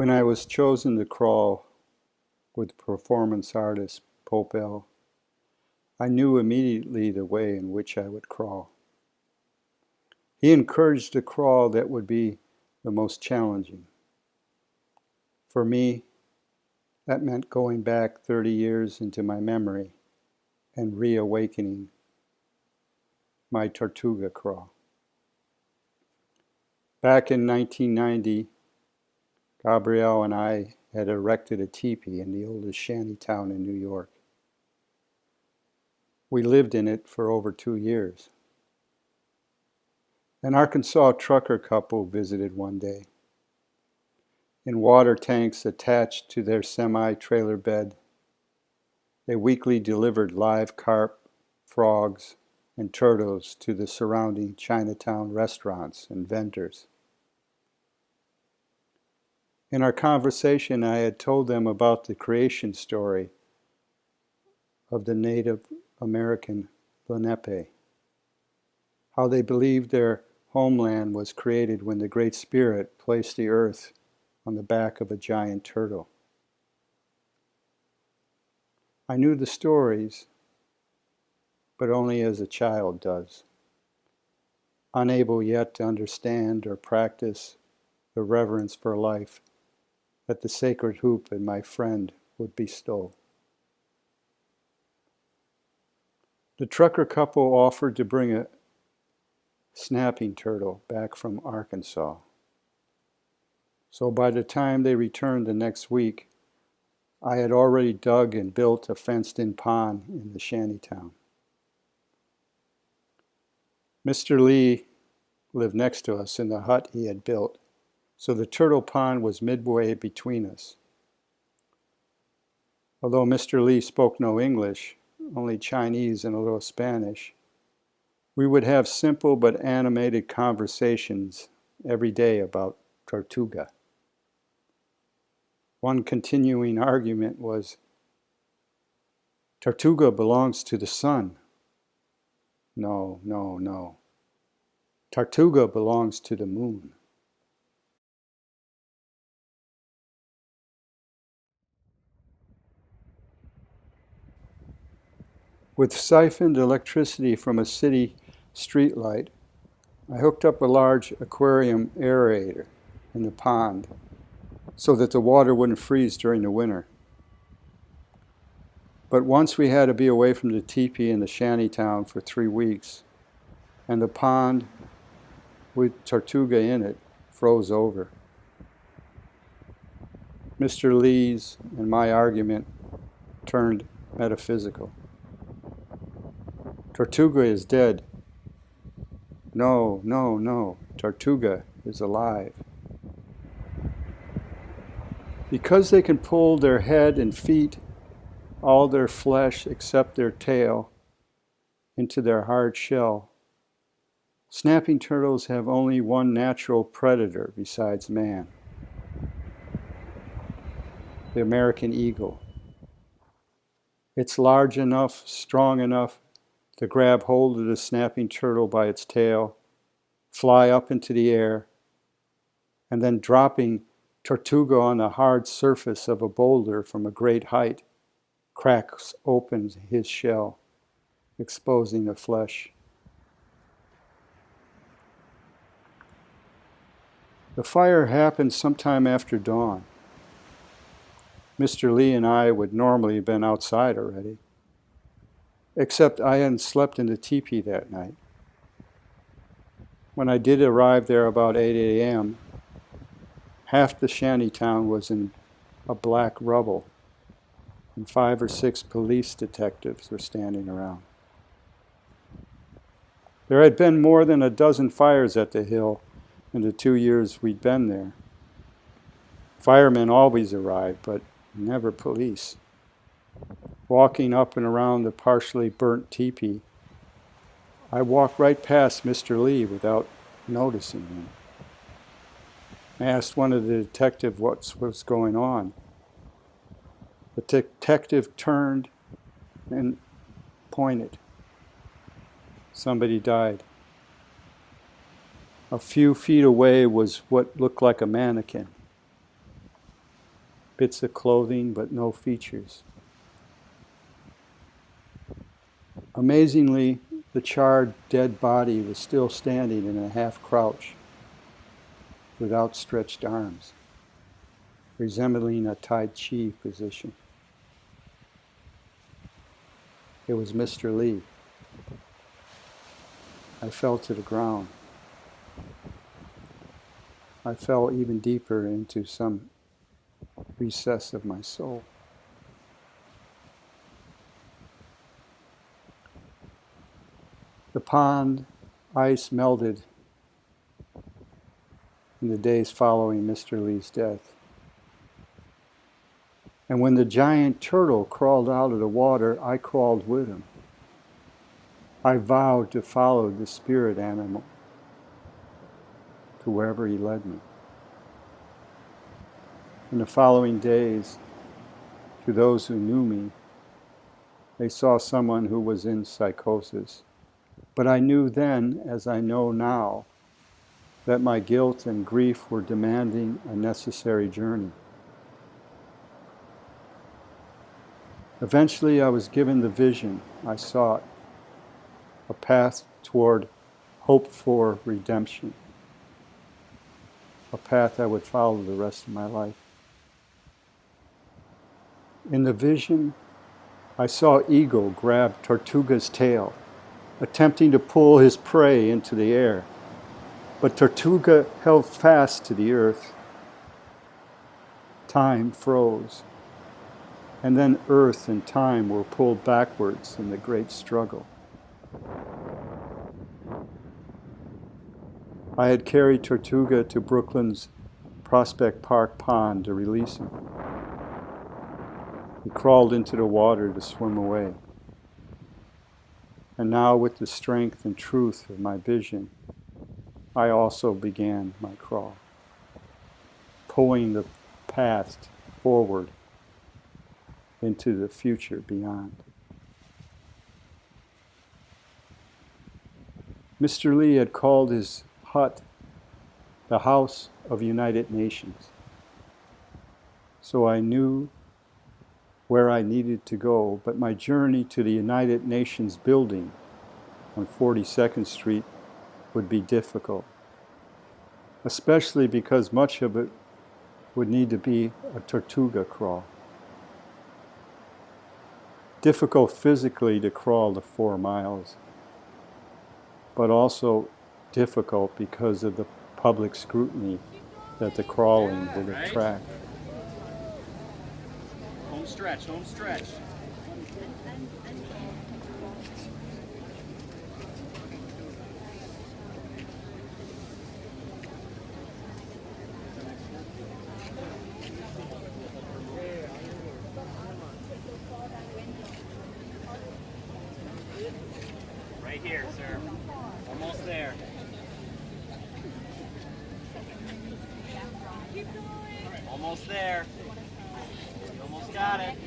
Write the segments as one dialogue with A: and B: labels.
A: When I was chosen to crawl with performance artist Pope.L, I knew immediately the way in which I would crawl. He encouraged a crawl that would be the most challenging. For me, that meant going back 30 years into my memory and reawakening my Tortuga Crawl. Back in 1990, Gabriele and I had erected a tipi in the oldest shantytown in New York. We lived in it for over 2 years. An Arkansas trucker couple visited one day. In water tanks attached to their semi-trailer bed, they weekly delivered live carp, frogs, and turtles to the surrounding Chinatown restaurants and vendors. In our conversation, I had told them about the creation story of the Native American Lenape, how they believed their homeland was created when the Great Spirit placed the earth on the back of a giant turtle. I knew the stories, but only as a child does, unable yet to understand or practice the reverence for life that the sacred hoop and my friend would bestow. The trucker couple offered to bring a snapping turtle back from Arkansas. So by the time they returned the next week, I had already dug and built a fenced-in pond in the shantytown. Mr. Lee lived next to us in the hut he had built, so the turtle pond was midway between us. Although Mr. Lee spoke no English, only Chinese and a little Spanish, we would have simple but animated conversations every day about Tortuga. One continuing argument was, "Tortuga belongs to the sun." No, no, no. Tortuga belongs to the moon. With siphoned electricity from a city streetlight, I hooked up a large aquarium aerator in the pond so that the water wouldn't freeze during the winter. But once we had to be away from the teepee in the shantytown for 3 weeks, and the pond with Tortuga in it froze over. Mr. Lee's and my argument turned metaphysical. Tortuga is dead. No, no, no. Tortuga is alive. Because they can pull their head and feet, all their flesh except their tail, into their hard shell, snapping turtles have only one natural predator besides man: the American eagle. It's large enough, strong enough to grab hold of the snapping turtle by its tail, fly up into the air, and then dropping Tortuga on the hard surface of a boulder from a great height, cracks open his shell, exposing the flesh. The fire happened sometime after dawn. Mr. Lee and I would normally have been outside already, except I hadn't slept in the teepee that night. When I did arrive there about 8 a.m., half the shantytown was in a black rubble, and 5 or 6 police detectives were standing around. There had been more than a dozen fires at the hill in the 2 years we'd been there. Firemen always arrived, but never police. Walking up and around the partially burnt teepee, I walked right past Mr. Lee without noticing him. I asked one of the detectives what was going on. The detective turned and pointed. Somebody died. A few feet away was what looked like a mannequin. bits of clothing but no features. Amazingly, the charred, dead body was still standing in a half-crouch with outstretched arms, resembling a Tai Chi position. It was Mr. Lee. I fell to the ground. I fell even deeper into some recess of my soul. The pond ice melted in the days following Mr. Lee's death. And when the giant turtle crawled out of the water, I crawled with him. I vowed to follow the spirit animal to wherever he led me. In the following days, to those who knew me, they saw someone who was in psychosis. But I knew then, as I know now, that my guilt and grief were demanding a necessary journey. Eventually, I was given the vision I sought, a path toward hope for redemption, a path I would follow the rest of my life. In the vision, I saw Eagle grab Tortuga's tail, attempting to pull his prey into the air. But Tortuga held fast to the earth. Time froze. And then earth and time were pulled backwards in the great struggle. I had carried Tortuga to Brooklyn's Prospect Park Pond to release him. He crawled into the water to swim away. And now, with the strength and truth of my vision, I also began my crawl, pulling the past forward into the future beyond. Mr. Lee had called his hut the House of United Nations. So I knew where I needed to go, but my journey to the United Nations building on 42nd Street would be difficult, especially because much of it would need to be a Tortuga crawl. Difficult physically to crawl the 4 miles, but also difficult because of the public scrutiny that the crawling would attract.
B: Home stretch, home stretch. Right here, sir. Almost there. Almost there. Almost got it.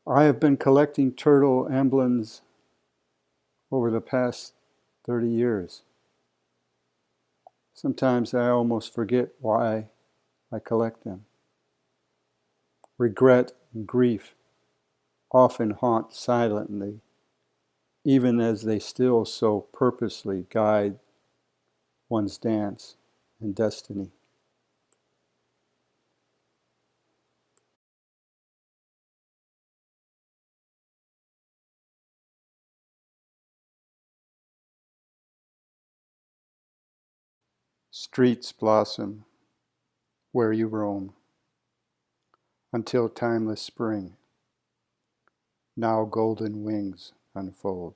A: I have been collecting turtle emblems over the past 30 years. Sometimes I almost forget why I collect them. Regret and grief often haunt silently, even as they still so purposely guide one's dance and destiny. Streets blossom where you roam until timeless spring, now golden wings unfold.